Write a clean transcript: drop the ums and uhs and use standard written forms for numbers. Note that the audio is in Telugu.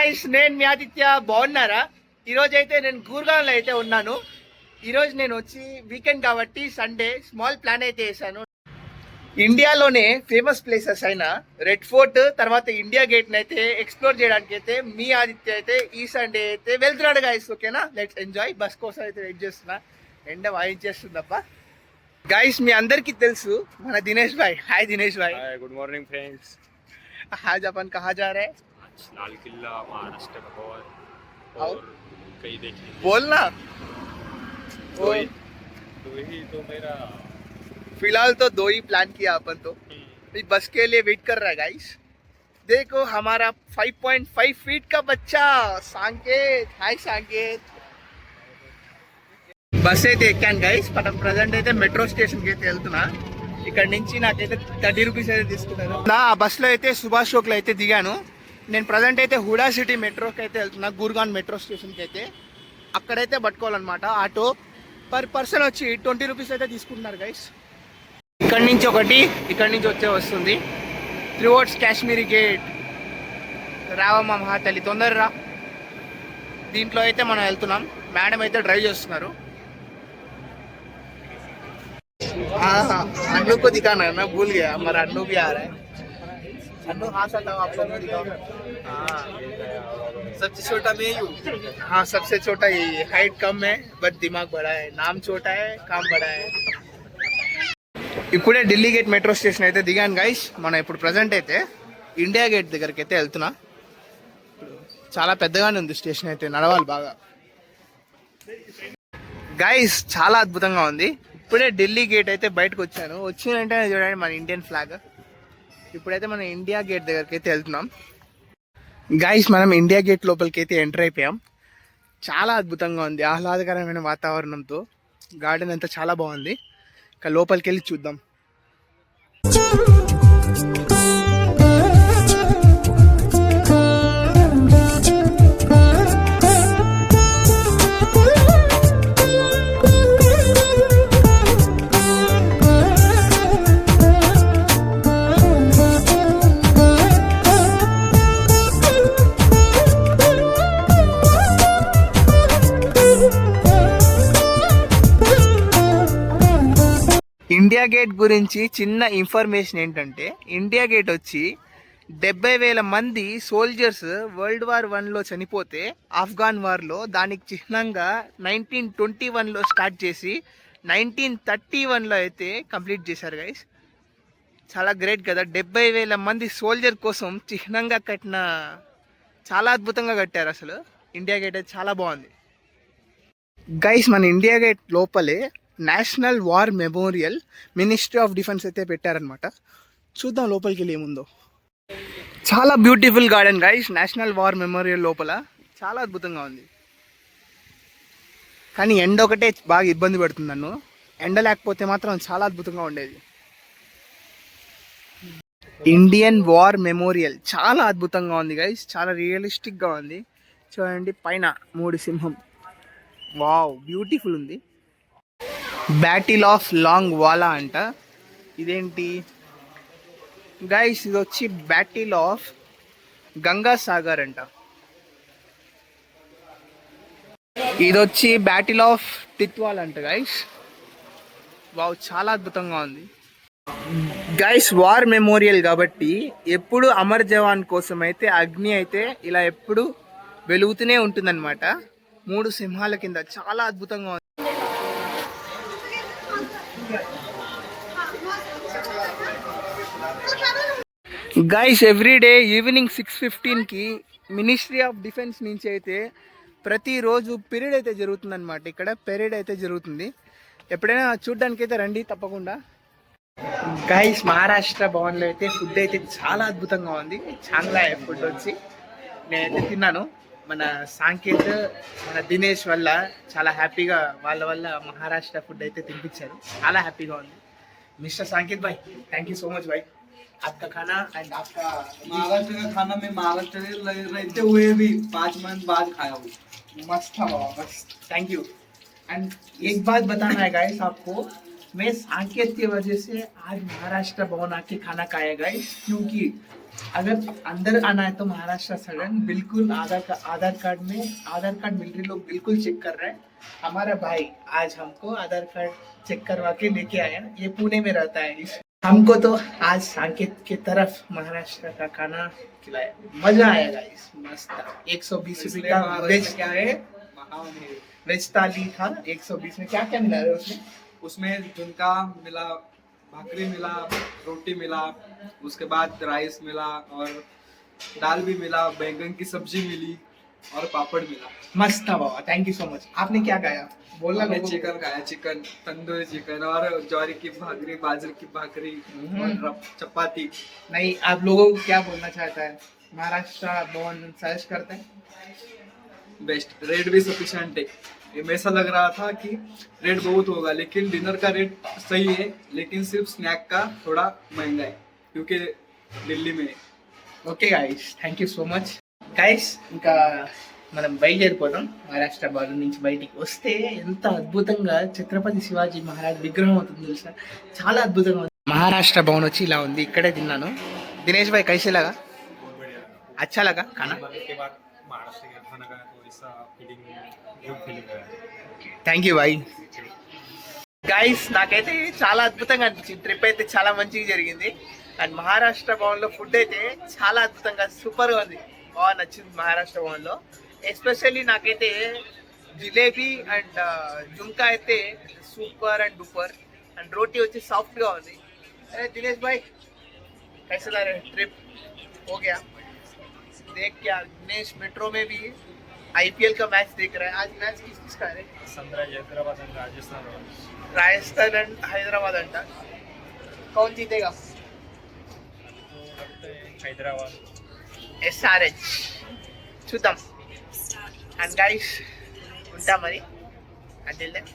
గాయ్స్, నేను మీ ఆదిత్య. బాగున్నారా? ఈరోజు అయితే నేను గూర్గావ్లో అయితే ఉన్నాను. ఈరోజు నేను వచ్చి వీకెండ్ కాబట్టి సండే స్మాల్ ప్లాన్ అయితే వేసాను. ఇండియాలోనే ఫేమస్ ప్లేసెస్ అయిన రెడ్ ఫోర్ట్ తర్వాత ఇండియా గేట్ని అయితే ఎక్స్ప్లోర్ చేయడానికి అయితే మీ ఆదిత్య అయితే ఈ సండే అయితే వెళ్తున్నాడు గాయస్. ఓకేనా, లెట్స్ ఎంజాయ్. బస్ కోసం అయితే వెయిట్ చేస్తున్నా, ఎండ వాయించేస్తుందప్ప. गाइस మీ అందరికీ తెలుసు మన Dinesh bhai. Hi Dinesh bhai. Hi good morning friends. आज अपन कहाँ जा रहे हैं? लाल किला महाराष्ट्र में और कई देखिए। बोलना तो ही तो मेरा फिलहाल तो 2 ही प्लान किया अपन तो अभी बस के लिए वेट कर रहा है गाइस. देखो हमारा 5.5 फीट का बच्चा सांकेत. हाय सांकेत. బస్ అయితే ఎక్కాను గైస్. మనం ప్రజెంట్ అయితే మెట్రో స్టేషన్కి అయితే వెళ్తున్నా. ఇక్కడ నుంచి నాకైతే 30 రూపీస్ అయితే తీసుకున్నారు. నా బస్లో అయితే సుభాష్ చౌక్లో అయితే దిగాను. నేను ప్రజెంట్ అయితే హుడా సిటీ మెట్రోకి అయితే వెళ్తున్నా, గూర్గాన్ మెట్రో స్టేషన్కి అయితే. అక్కడైతే పట్టుకోవాలన్నమాట ఆటో. పర్ పర్సన్ వచ్చి 20 రూపీస్ అయితే తీసుకుంటున్నారు గైస్. ఇక్కడి నుంచి ఒకటి, ఇక్కడి నుంచి వచ్చే వస్తుంది త్రూవర్డ్స్ కాశ్మీరీ గేట్. రావమ్మ మహాతల్లి, తొందర రా. దీంట్లో అయితే మనం వెళ్తున్నాం. మేడం అయితే డ్రైవ్ చేస్తున్నారు. अन्नू को दिखाना है, मैं भूल गया. हमारा अन्नू भी आ रहा है. अन्नू हाँ सर, आप लोग दिखाओ. हाँ, सबसे छोटा मैं ही हूँ. हाँ, सबसे छोटा यही है. हाइट कम है बट दिमाग बड़ा है. नाम छोटा है, काम बड़ा है. ఇప్పుడే ఢిల్లీ గేట్ మెట్రో స్టేషన్ అయితే దిగాను గైస్. మనం ఇప్పుడు ప్రజెంట్ అయితే ఇండియా గేట్ దగ్గరికి అయితే వెళ్తున్నా. చాలా పెద్దగానే ఉంది స్టేషన్ అయితే, నడవాలి బాగా గైస్. చాలా అద్భుతంగా ఉంది. ఇప్పుడే ఢిల్లీ గేట్ అయితే బయటకు వచ్చాను. వచ్చిందంటే చూడండి మన ఇండియన్ ఫ్లాగ్. ఇప్పుడైతే మనం ఇండియా గేట్ దగ్గరికి అయితే వెళ్తున్నాం గైస్. మనం ఇండియా గేట్ లోపలికి అయితే ఎంటర్ అయిపోయాం. చాలా అద్భుతంగా ఉంది, ఆహ్లాదకరమైన వాతావరణంతో. గార్డెన్ అంతా చాలా బాగుంది. ఇక లోపలికి వెళ్ళి చూద్దాం. ఇండియా గేట్ గురించి చిన్న ఇన్ఫర్మేషన్ ఏంటంటే, ఇండియా గేట్ వచ్చి 70,000 మంది సోల్జర్స్ వరల్డ్ వార్ 1లో చనిపోతే ఆఫ్ఘాన్ వార్లో దానికి చిహ్నంగా 1921లో స్టార్ట్ చేసి 1931లో అయితే కంప్లీట్ చేశారు గైస్. చాలా గ్రేట్ కదా. 70,000 మంది సోల్జర్ కోసం చిహ్నంగా కట్టిన, చాలా అద్భుతంగా కట్టారు అసలు. ఇండియా గేట్ అయితే చాలా బాగుంది గైస్. మన ఇండియా గేట్ లోపలే national war memorial, ministry of defence అయితే పెట్టారనమాట. చూద్దాం లోపలికి వెళ్ళి ఏముందో. చాలా beautiful garden guys. National war memorial లోపల చాలా అద్భుతంగా ఉంది. కానీ ఎండ ఒకటే బాగా ఇబ్బంది పెడుతుంది నన్ను. ఎండ లేకపోతే మాత్రం చాలా అద్భుతంగా ఉండేది. ఇండియన్ వార్ మెమోరియల్ చాలా అద్భుతంగా ఉంది గైస్. చాలా రియలిస్టిక్గా ఉంది. చూడండి పైన 3 సింహం. వావ్, బ్యూటిఫుల్ ఉంది. బ్యాటిల్ ఆఫ్ లాంగ్ వాలా అంట. ఇదేంటి గైస్? ఇది వచ్చి బ్యాటిల్ ఆఫ్ గంగా సాగర్ అంట. ఇది వచ్చి బ్యాటిల్ ఆఫ్ టిత్వాల్ అంట గైస్. వావ్, చాలా అద్భుతంగా ఉంది గైస్. వార్ మెమోరియల్ కాబట్టి ఎప్పుడు అమర్ జవాన్ కోసం అయితే అగ్ని అయితే ఇలా ఎప్పుడు వెలుగుతూనే ఉంటుందన్నమాట. 3 సింహాల కింద చాలా అద్భుతంగా ఉంది. గైస్, ఎవ్రీడే ఈవినింగ్ 6:15కి మినిస్ట్రీ ఆఫ్ డిఫెన్స్ నుంచి అయితే ప్రతిరోజు పీరియడ్ అయితే జరుగుతుందన్నమాట. ఇక్కడ పీరియడ్ అయితే జరుగుతుంది. ఎప్పుడైనా చూడడానికి అయితే రండి తప్పకుండా. గైస్, మహారాష్ట్ర భవన్లో అయితే ఫుడ్ అయితే చాలా అద్భుతంగా ఉంది. చాలా ఫుడ్ వచ్చి నేనైతే తిన్నాను. మన సాంకేత్, మన దినేష్ వల్ల చాలా హ్యాపీగా, వాళ్ళ వల్ల మహారాష్ట్ర ఫుడ్ అయితే తినిపించారు. చాలా హ్యాపీగా ఉంది. Mister Sanket Bhai, thank you so much भाई. आपका खाना एंड आपका महाराष्ट्र का खाना में महाराष्ट्र रहते हुए भी 5 मंथ बाद खाया हूँ. मस्त था बाबा, मस्त. Thank you. एंड एक बात बताना है गाइस आपको, मैं सांकेत की वजह से आज महाराष्ट्र भवन आके खाना खाया गाइस, क्योंकि अगर अंदर आना है तो महाराष्ट्र सडन बिल्कुल आधार कार्ड मिलिट्री लोग बिल्कुल चेक कर रहे हैं। हमारा भाई आज हमको आधार कार्ड चेक करवा के लेके आया, ये पुणे में रहता है। हमको तो आज सांकेत की तरफ महाराष्ट्र का खाना खिलाया, मजा आया गाइस, मस्त था। 120 रुपये का वेज क्या है महान वेज थाली था 120 में। क्या क्या मिला है उसमें? उसमें झुनका मिला, भाकरी मिला, रोटी मिला, उसके बाद राइस मिला और दाल भी मिला, बैंगन की सब्जी मिली और पापड़ मिला। मस्त था बाबा, थैंक यू सो मच। आपने क्या खाया बोलना? हमने लोगों को। चिकन खाया, चिकन तंदूरी चिकन और ज्वारी की भाकरी, बाजरे की भाकरी और चपाती। नहीं, आप लोगों को क्या बोलना चाहता है? महाराष्ट्र भवन सर्च करते हैं। बेस्ट, रेट भी सफिशिएंट है। ये में ऐसा लग रहा था कि रेट बहुत होगा, लेकिन डिनर का रेट सही है, लेकिन सिर्फ स्नैक का थोड़ा महंगा है क्योंकि दिल्ली में है। Okay guys, thank you so much guys. ఇంకా మనం బయలుదేరిపోతాం. మహారాష్ట్ర భవన్ నుంచి బయటికి వస్తే ఎంత అద్భుతంగా ఛత్రపతి శివాజీ మహారాజ్ విగ్రహం అవుతుంది తెలుసా, చాలా అద్భుతంగా ఉంది. మహారాష్ట్ర భవన్ వచ్చి ఇలా ఉంది, ఇక్కడే తిన్నాను. దినేష్ భాయ్ కైసేలాగా? అచ్చా లగా ఖానా? के बाद महाराष्ट्र का खाना खाया तो ऐसा फीलिंग गुड फीलिंग आया। Thank you Bhai. గైస్, నాకైతే చాలా అద్భుతంగా అనిపించింది. ట్రిప్ అయితే చాలా మంచిగా జరిగింది. అండ్ మహారాష్ట్ర భవన్లో ఫుడ్ అయితే చాలా అద్భుతంగా సూపర్గా ఉంది, బాగా నచ్చింది మహారాష్ట్ర భవన్లో. ఎస్పెషల్లీ నాకైతే జిలేబీ అండ్ జుంకా అయితే సూపర్ అండ్ డూపర్. అండ్ రోటీ వచ్చి సాఫ్ట్గా ఉంది. అరే దినేష్ భాయ్ कैसा लग रहा है? ट्रिप हो गया? देख क्या दिनेश मेट्रो में भी आईपीएल का मैच देख रहा है. आज मैच किस किसका है? सनराइज हैदराबाद और राजस्थान रॉयल्स। राजस्थान एंड हैदराबाद अंटा. कौन जीतेगा? हैदराबाद। SRH చూద్దాం. అండ్ గైస్ ఉంటా మరి. Until then